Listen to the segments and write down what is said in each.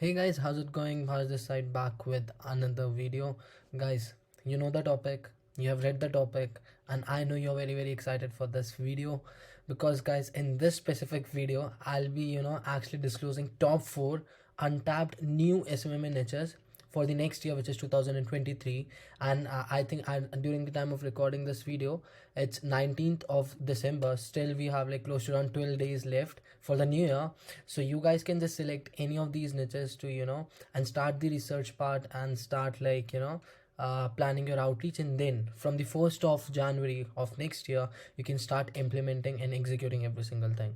Hey guys, how's it going? How's this side back with another video? Guys, you know the topic, you have read the topic, and I know you're very excited for this video because guys, in this specific video, I'll be actually disclosing top 4 untapped new SMMA niches for the next year, which is 2023. And I think during the time of recording this video, it's 19th of December. Still we have like close to around 12 days left for the new year, so you guys can just select any of these niches to and start the research part and start planning your outreach, and then from the 1st of January of next year you can start implementing and executing every single thing.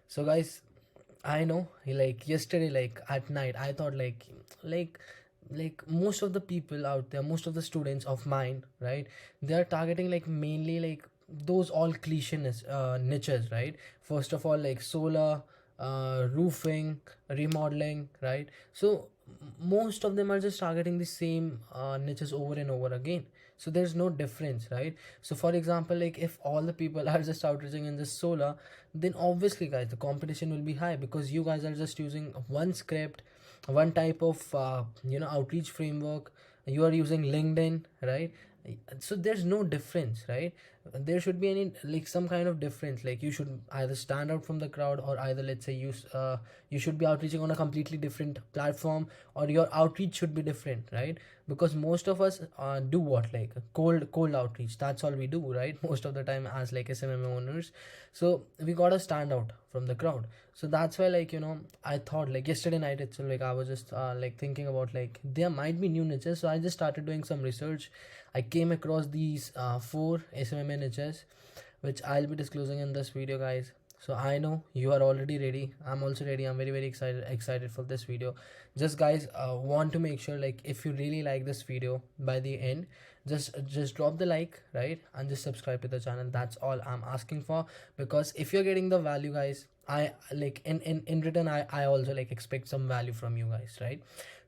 So guys, I know, like yesterday, like at night, I thought like most of the people out there, most of the students of mine, right, they are targeting like mainly like those all cliche niches, right? First of all, like solar, roofing, remodeling, right? So most of them are just targeting the same niches over and over again. So there's no difference, right? So for example, like if all the people are just outreaching in this solar, then obviously guys the competition will be high because you guys are just using one script, one type of outreach framework. You are using LinkedIn, right? So there's no difference, right? There should be any like some kind of difference, like you should either stand out from the crowd, or either let's say you should be outreaching on a completely different platform, or your outreach should be different, right? Because most of us do what, like cold outreach, that's all we do, right? Most of the time as like SMMA owners. So we gotta stand out from the crowd. So that's why, like I thought like yesterday night itself, like I was just like thinking about like there might be new niches. So I just started doing some research. I came across these 4 SMMA niches which I'll be disclosing in this video, guys. So I know you are already ready, I'm also ready, I'm very excited for this video. Just guys, want to make sure, like if you really like this video by the end, just drop the like, right, and just subscribe to the channel. That's all I'm asking for, because if you're getting the value, guys, I like in return, I also like expect some value from you guys, right?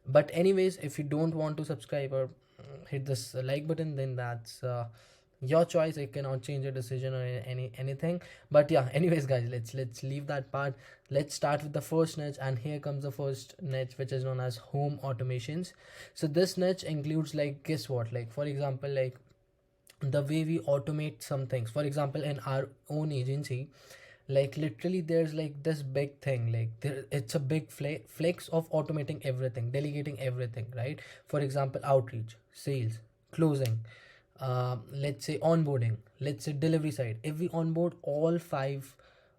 But anyways, if you don't want to subscribe or hit this like button, then that's your choice. I cannot change your decision or anything. But yeah, anyways guys, let's leave that part. Let's start with the first niche, and here comes the first niche, which is known as home automations. So this niche includes, like, guess what, like for example, like the way we automate some things. For example, in our own agency, like literally there's like this big thing, like it's a big flex of automating everything, delegating everything, right? For example, outreach, sales, closing, let's say onboarding, let's say delivery side. If we onboard all five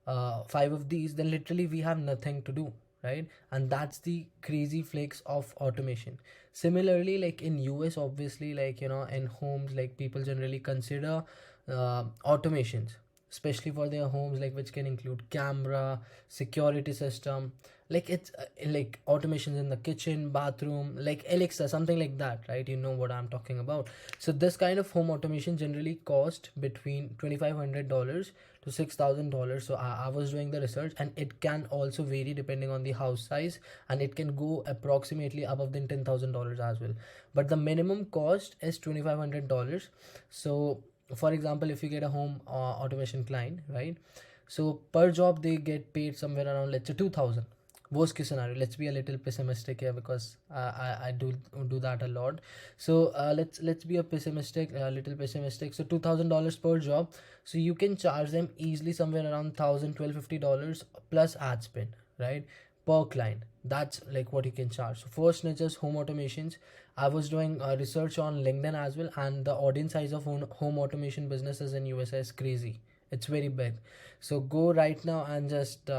of these, then literally we have nothing to do, right? And that's the crazy flex of automation. Similarly, like in US, obviously, like in homes, like people generally consider automations, especially for their homes, like which can include camera, security system, like it's like automations in the kitchen, bathroom, like Alexa, something like that, right? You know what I'm talking about. So this kind of home automation generally cost between $2,500 to $6,000. So I was doing the research, and it can also vary depending on the house size, and it can go approximately above than $10,000 as well. But the minimum cost is $2,500. So for example, if you get a home automation client, right, so per job they get paid somewhere around, let's say, 2,000. Worst case scenario, let's be a little pessimistic here, because I do that a lot. So let's be a little pessimistic. So $2,000 per job, so you can charge them easily somewhere around $1,250 plus ad spend, right, per client. That's like what you can charge. So first niche is home automations. I was doing research on LinkedIn as well, and the audience size of home automation businesses in USA is crazy. It's very big. So go right now and just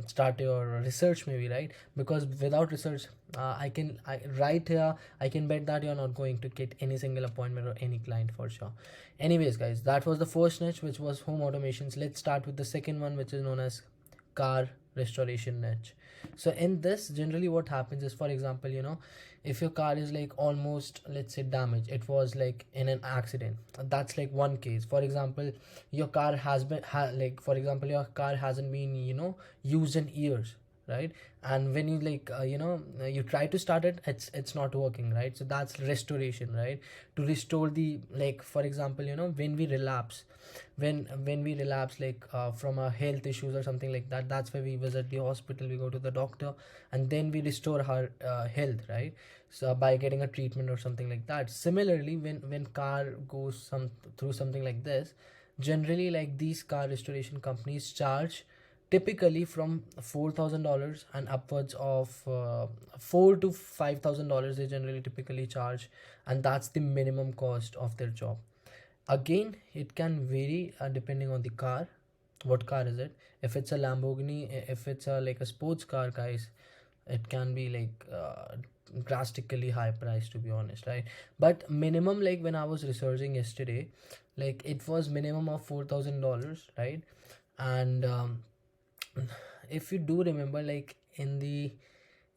start your research, maybe, right? Because without research, right here I can bet that you're not going to get any single appointment or any client for sure. Anyways guys, that was the first niche, which was home automations. Let's start with the second one, which is known as car restoration niche. So in this, generally what happens is, for example, if your car is like almost, let's say, damaged, it was like in an accident, that's like one case. For example, your car has been like, for example, your car hasn't been used in years, right? And when you like you try to start it, it's not working, right? So that's restoration, right? To restore the, like for example, when we relapse, when we relapse, like from our health issues or something like that, that's why we visit the hospital, we go to the doctor, and then we restore our health, right? So by getting a treatment or something like that. Similarly, when car goes through something like this, generally like these car restoration companies charge typically from $4,000 and upwards of $4 to $5,000, they generally typically charge, and that's the minimum cost of their job. Again, it can vary depending on the car. What car is it? If it's a Lamborghini, if it's a like a sports car, guys, it can be like drastically high price, to be honest, right? But minimum, like when I was researching yesterday, like it was minimum of $4,000, right? And if you do remember, like in the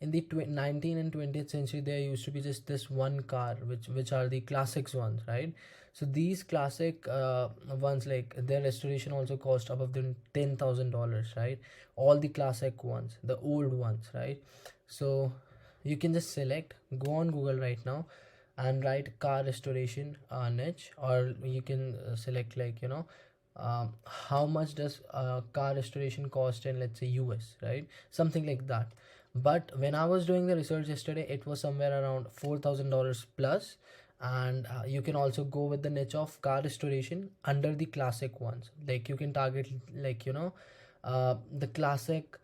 19th and 20th century, there used to be just this one car, which are the classics ones, right? So these classic ones, like their restoration also cost above the $10,000, right? All the classic ones, the old ones, right? So you can just select, go on Google right now and write car restoration niche, or you can select like how much does car restoration cost in, let's say, US, right? Something like that. But when I was doing the research yesterday, it was somewhere around $4,000 plus. And you can also go with the niche of car restoration under the classic ones. Like you can target like the classic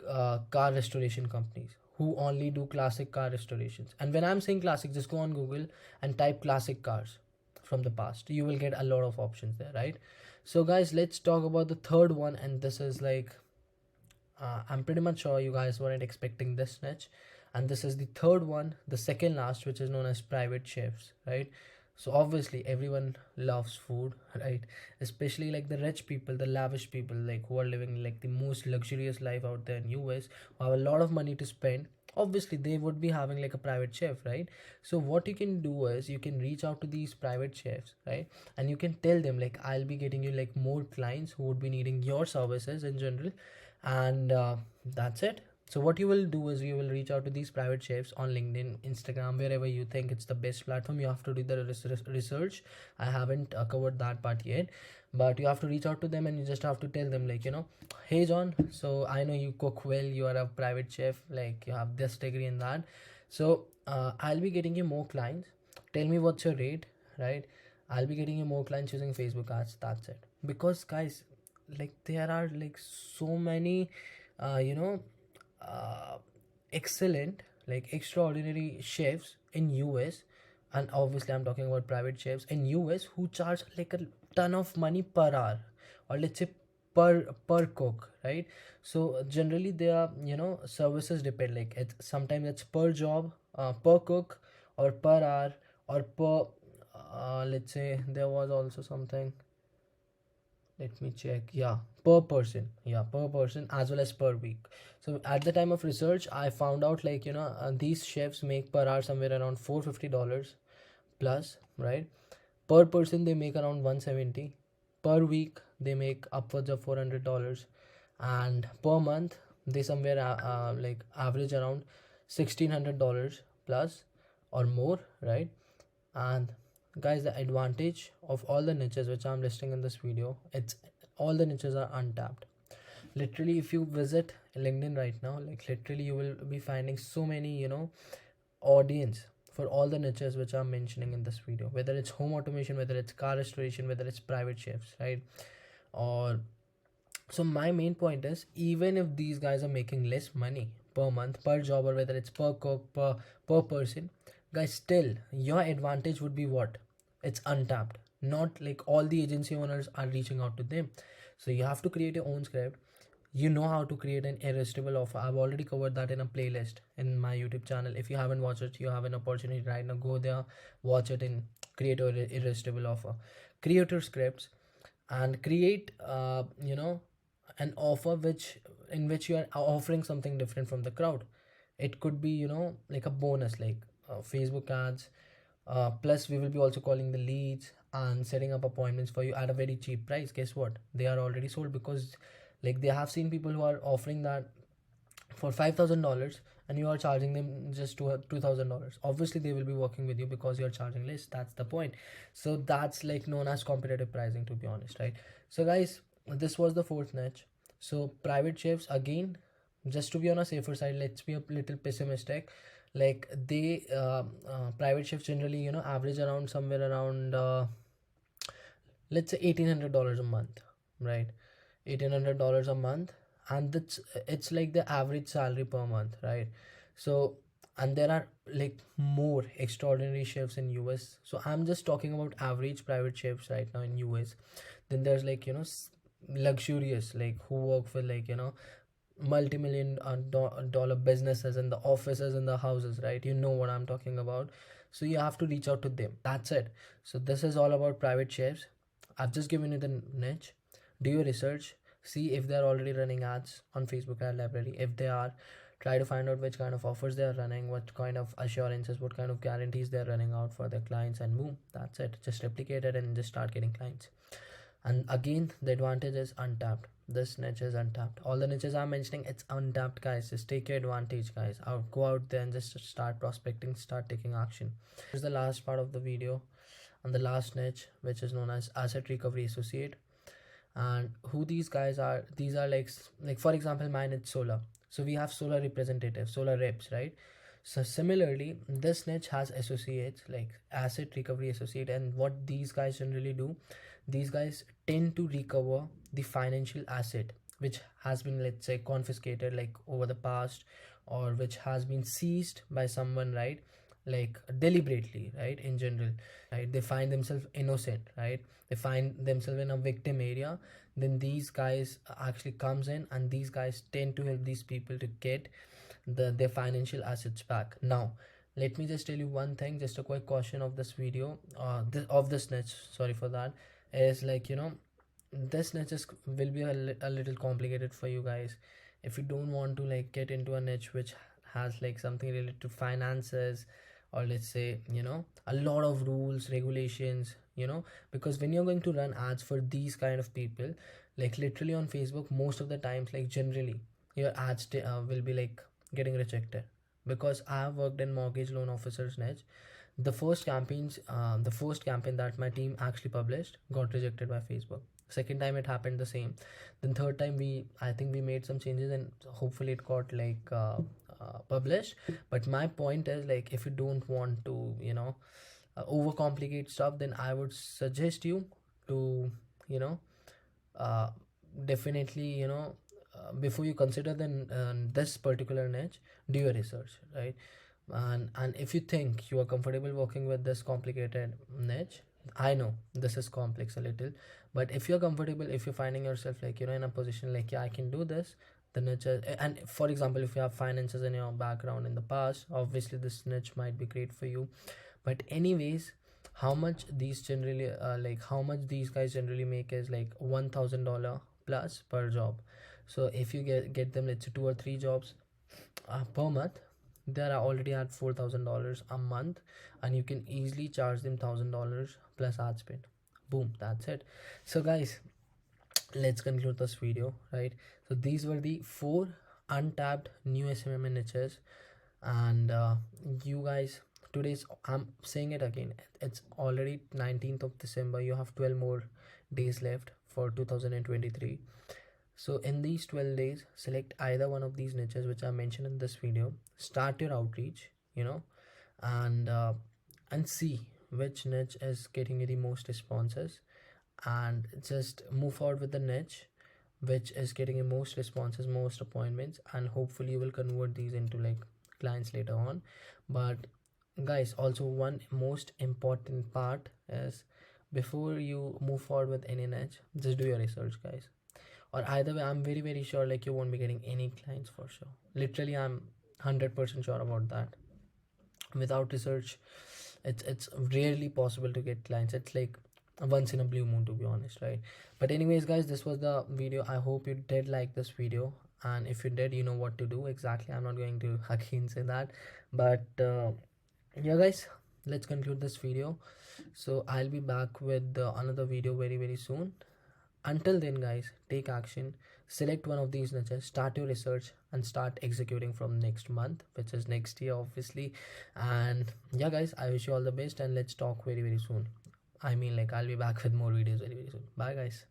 car restoration companies who only do classic car restorations. And when I'm saying classic, just go on Google and type classic cars from the past. You will get a lot of options there, right? So guys, let's talk about the third one, and this is like I'm pretty much sure you guys weren't expecting this niche, and this is the third one, the second last, which is known as private chefs, right? So obviously everyone loves food, right? Especially like the rich people, the lavish people, like who are living like the most luxurious life out there in US, who have a lot of money to spend. Obviously they would be having like a private chef, right? So what you can do is you can reach out to these private chefs, right? And you can tell them like, I'll be getting you like more clients who would be needing your services in general, and that's it. So what you will do is you will reach out to these private chefs on LinkedIn, Instagram, wherever you think it's the best platform. You have to do the research. I haven't covered that part yet, but you have to reach out to them and you just have to tell them like, hey John, so I know you cook well, you are a private chef, like you have this degree in that. So I'll be getting you more clients. Tell me what's your rate, right? I'll be getting you more clients using Facebook ads. That's it. Because guys, like there are like so many uh, you know uh, excellent, like extraordinary chefs in US, and obviously I'm talking about private chefs in US who charge like a ton of money per hour, or let's say per cook, right? So generally their services depend, like it's sometimes it's per job, per cook, or per hour, or per let's say there was also something, let me check. Yeah, per person. Yeah, per person as well as per week. So at the time of research, I found out like these chefs make per hour somewhere around $450 plus, right? Per person they make around 170. Per week they make upwards of $400, and per month they somewhere like average around $1,600 plus or more, right? And guys, the advantage of all the niches which I'm listing in this video, it's all the niches are untapped. Literally, if you visit LinkedIn right now, like literally you will be finding so many audience for all the niches which I'm mentioning in this video, whether it's home automation, whether it's car restoration, whether it's private chefs, right? Or so my main point is, even if these guys are making less money per month, per job, or whether it's per cook, per person, guys, still your advantage would be what? It's untapped. Not like all the agency owners are reaching out to them. So you have to create your own script. You know how to create an irresistible offer. I've already covered that in a playlist in my YouTube channel. If you haven't watched it, you have an opportunity right now. Go there, watch it, and create an irresistible offer. Create your scripts and create an offer in which you are offering something different from the crowd. It could be like a bonus, like Facebook ads, plus we will be also calling the leads and setting up appointments for you at a very cheap price. Guess what? They are already sold, because like they have seen people who are offering that for $5,000 and you are charging them just $2,000. Obviously they will be working with you because you're charging less. That's the point. So that's like known as competitive pricing, to be honest, right? So guys, this was the fourth niche. So private chefs, again, just to be on a safer side, let's be a little pessimistic. Like they private chefs generally, average around somewhere around let's say $1,800 a month, right? $1,800 a month, and that's it's like the average salary per month, right? So, and there are like more extraordinary chefs in US. So I'm just talking about average private chefs right now in US. Then there's like luxurious, like who work for like multi-million dollar businesses and the offices and the houses, right? You know what I'm talking about. So you have to reach out to them. That's it. So this is all about private chefs. I've just given you the niche. Do your research. See if they're already running ads on Facebook ad library. If they are, try to find out which kind of offers they are running, what kind of assurances, what kind of guarantees they're running out for their clients, and boom, that's it. Just replicate it and just start getting clients. And again, the advantage is Untapped. This niche is Untapped. All the niches I'm mentioning, it's Untapped, guys. Just take your advantage, guys. Go out there and just start prospecting, start taking action. Here's the last part of the video, and the last niche, which is known as Asset Recovery Associate. And who these guys are, these are like for example, mine is solar. So we have solar representatives, solar reps, right? So similarly, this niche has associates like Asset Recovery Associate. And what these guys generally do, these guys tend to recover the financial asset which has been, let's say, confiscated like over the past, or which has been seized by someone, right? Like deliberately, right? In general, right? They find themselves innocent, right? They find themselves in a victim area. Then these guys actually comes in, and these guys tend to help these people to get their financial assets back. Now let me just tell you one thing, just a quick caution of this video, of this niche, sorry for that, is like this niche will be a little complicated for you guys. If you don't want to like get into a niche which has like something related to finances, or let's say a lot of rules, regulations, because when you're going to run ads for these kind of people, like literally on Facebook, most of the times, like generally your ads will be like getting rejected. Because I have worked in mortgage loan officers niche, the first campaign that my team actually published got rejected by Facebook. Second time it happened the same. Then third time, I think we made some changes and hopefully it got like published. But my point is, like, if you don't want to overcomplicate stuff, then I would suggest you to uh, definitely before you consider this particular niche, do your research, right? And if you think you are comfortable working with this complicated niche, I know this is complex a little, but if you're comfortable, if you're finding yourself like in a position like, yeah, I can do this, the niche and for example, if you have finances in your background in the past, obviously this niche might be great for you. But anyways, how much these generally how much these guys generally make is like $1,000 plus per job. So if you get them, let's say 2 or 3 jobs per month, they are already at $4,000 a month, and you can easily charge them $1,000 plus ad spend. Boom, that's it. So guys, let's conclude this video, right? So these were the 4 untapped new SMMA niches. And you guys, I'm saying it again, it's already 19th of December. You have 12 more days left for 2023. So in these 12 days, select either one of these niches which I mentioned in this video, start your outreach, and see which niche is getting you the most responses, and just move forward with the niche which is getting you most responses, most appointments, and hopefully you will convert these into like clients later on. But guys, also one most important part is, before you move forward with any niche, just do your research, guys. Or either way, I'm very very sure like you won't be getting any clients for sure. Literally, I'm 100% sure about that. Without research, it's rarely possible to get clients. It's like once in a blue moon, to be honest, right? But anyways guys, this was the video. I hope you did like this video, and if you did, you know what to do exactly. I'm not going to again say that, but yeah guys, let's conclude this video. So I'll be back with another video very very soon. Until then, guys, take action, select one of these niches, start your research, and start executing from next month, which is next year, obviously. And yeah, guys, I wish you all the best, and let's talk very, very soon. I mean, like, I'll be back with more videos very, very soon. Bye, guys.